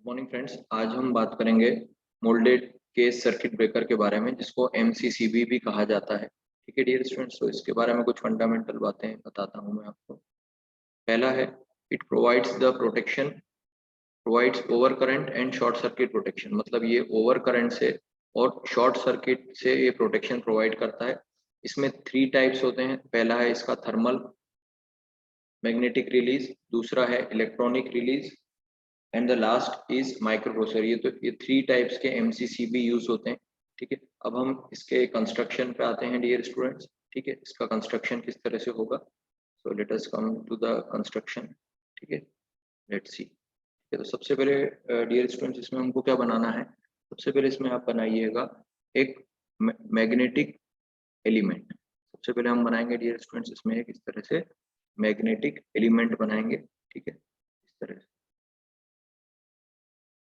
Morning friends, आज हम बात करेंगे मोल्डेड केस सर्किट ब्रेकर के बारे में, जिसको एमसीसीबी भी कहा जाता है। ठीक है डियर स्टूडेंट्स, तो इसके बारे में कुछ फंडामेंटल बातें बताता हूँ मैं आपको। पहला है, it provides the protection, provides over current and short circuit protection. मतलब ये ओवर करंट से और शॉर्ट सर्किट से ये प्रोटेक्शन प्रोवाइड करता है। इसमें 3 टाइप्स होते हैं। पहला है इसका थर्मल मैग्नेटिक रिलीज, दूसरा है electronic release and the last is micro processor. ये 3 टाइप्स के एमसीसीबी यूज होते हैं। ठीक है, अब हम इसके कंस्ट्रक्शन पे आते हैं डियर स्टूडेंट्स। ठीक है, इसका कंस्ट्रक्शन किस तरह से होगा। So let us come to the construction. ठीक है, लेट्स सी। तो सबसे पहले डियर स्टूडेंट्स, इसमें हमको क्या बनाना है। सबसे पहले इसमें आप बनाइएगा एक मैग्नेटिक एलिमेंट। सबसे पहले हम बनाएंगे डियर स्टूडेंट्स इसमें एक इस तरह से मैग्नेटिक एलिमेंट बनाएंगे। ठीक है, इस तरह से।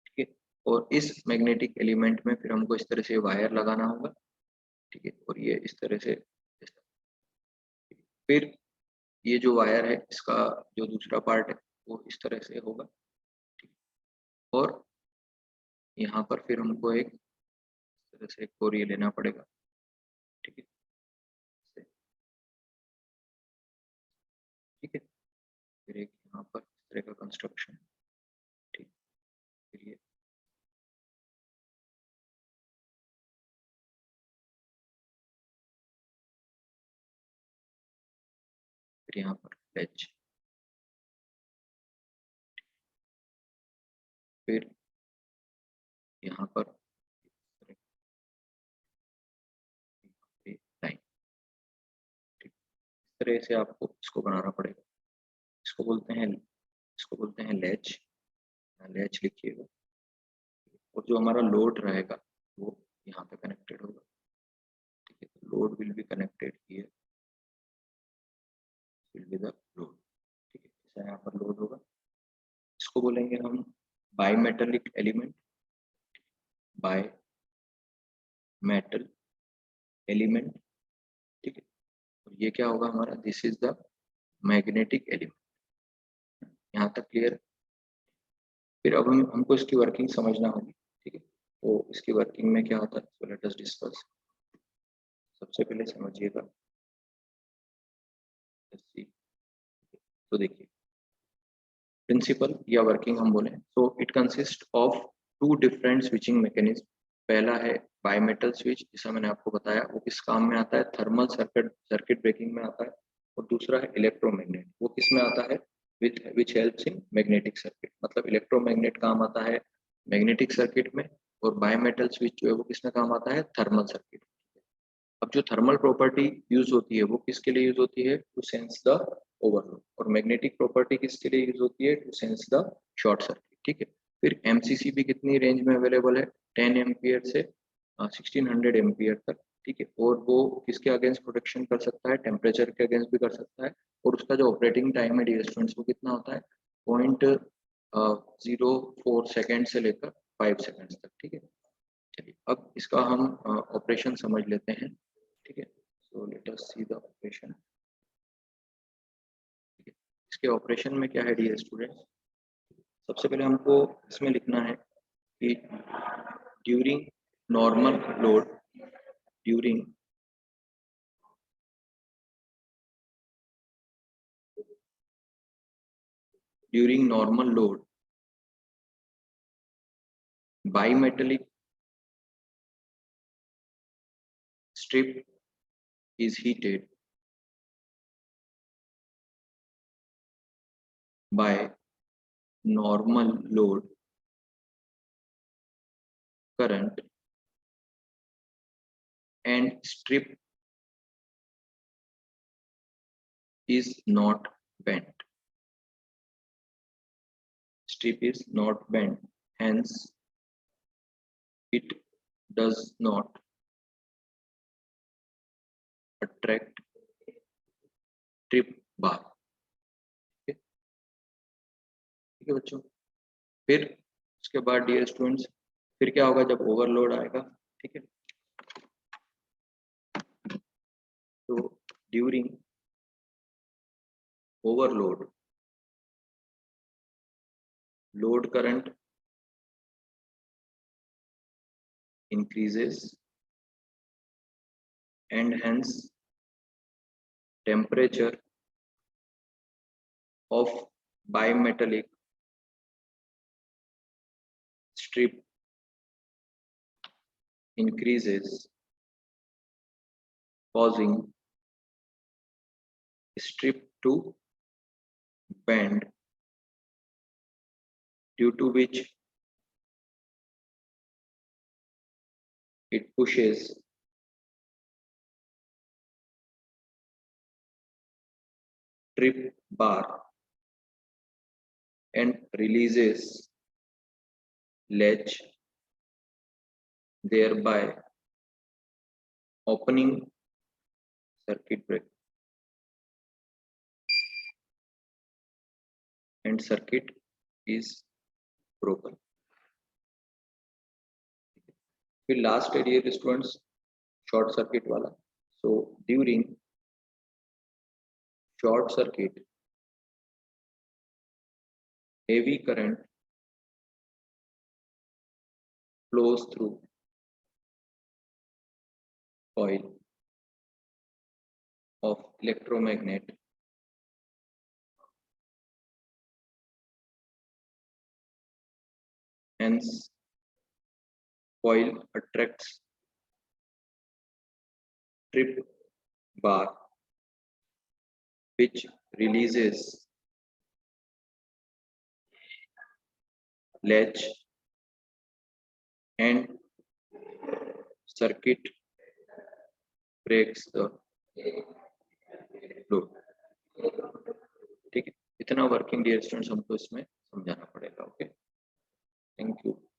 ठीक है, और इस मैग्नेटिक एलिमेंट में फिर हमको इस तरह से वायर लगाना होगा। ठीक है, और ये इस तरह से फिर ये जो वायर है इसका जो दूसरा पार्ट है वो इस तरह से होगा। ठीक है, और यहाँ पर फिर हमको एक इस तरह से एक और ये लेना पड़ेगा। ठीक है, ठीक है, फिर एक यहाँ पर इस तरह का कंस्ट्रक्शन। ठीक, फिर ये फिर यहाँ पर लेच, फिर यहाँ पर लाइन। ठीक, इस तरह से आपको इसको बनाना पड़ेगा। इसको बोलते हैं लेच। लेच लिखिएगा। और जो हमारा लोड रहेगा वो यहाँ पे कनेक्टेड होगा। ठीक है, load will be connected here, will be the load. ठीक है, ऐसा यहाँ पर लोड होगा। इसको बोलेंगे हम by metallic element. By metal element. ठीक है, और ये क्या होगा हमारा, this is the magnetic element. यहाँ तक क्लियर। फिर अब हमको इसकी वर्किंग समझना होगी। ठीक है, तो इसकी वर्किंग में क्या होता है, सो लेट अस डिस्कस। सबसे पहले समझिएगा। तो देखिए, प्रिंसिपल या वर्किंग हम बोले तो it consist of 2 different switching mechanism. पहला है बायमेटल स्विच, जैसा मैंने आपको बताया, वो किस काम में आता है, थर्मल सर्किट सर्किट ब्रेकिंग में आता है। और दूसरा है इलेक्ट्रोमैग्नेट, वो किस में आता है, which helps in magnetic circuit. मतलब इलेक्ट्रोमैग्नेट काम आता है मैग्नेटिक सर्किट में, और बायमेटल स्विच जो है वो किस में काम आता है, थर्मल सर्किट। अब जो थर्मल प्रॉपर्टी यूज होती है वो किसके लिए यूज होती है, टू सेंस द ओवरलोड। और मैग्नेटिक प्रॉपर्टी किसके लिए यूज होती है, to sense the short circuit. ठीक है, फिर एमसीसीबी कितनी रेंज में अवेलेबल है, 10 एम्पियर से 1600 एम्पियर तक। ठीक है, और वो किसके अगेंस्ट प्रोटेक्शन कर सकता है, टेम्परेचर के अगेंस्ट भी कर सकता है। और उसका जो ऑपरेटिंग टाइम है डियर स्टूडेंट्स, वो कितना होता है, 0.04 सेकेंड से लेकर 5 सेकेंड तक। ठीक है, चलिए अब इसका हम ऑपरेशन समझ लेते हैं। ठीक है, सो let us see the operation. इसके ऑपरेशन में क्या है डियर स्टूडेंट्स, सबसे पहले हमको इसमें लिखना है कि during normal load, during during normal load bimetallic strip is heated by normal load current and strip is not bent. Strip is not bent, hence it does not attract trip bar. ठीक है बच्चों। फिर उसके बाद dear students, फिर क्या होगा जब ओवरलोड आएगा। ठीक है, तो during overload load current increases and hence temperature of bimetallic strip increases, causing strip to bend, due to which it pushes strip bar and releases latch, thereby opening circuit breaker and circuit is broken. फिर last है dear students short circuit वाला. So during short circuit heavy current flows through coil of electromagnet hence coil attracts strip bar which releases latch and circuit breaks the load. ठीक है, इतना working dear students हमको इसमें समझाना पड़ेगा. Okay, thank you.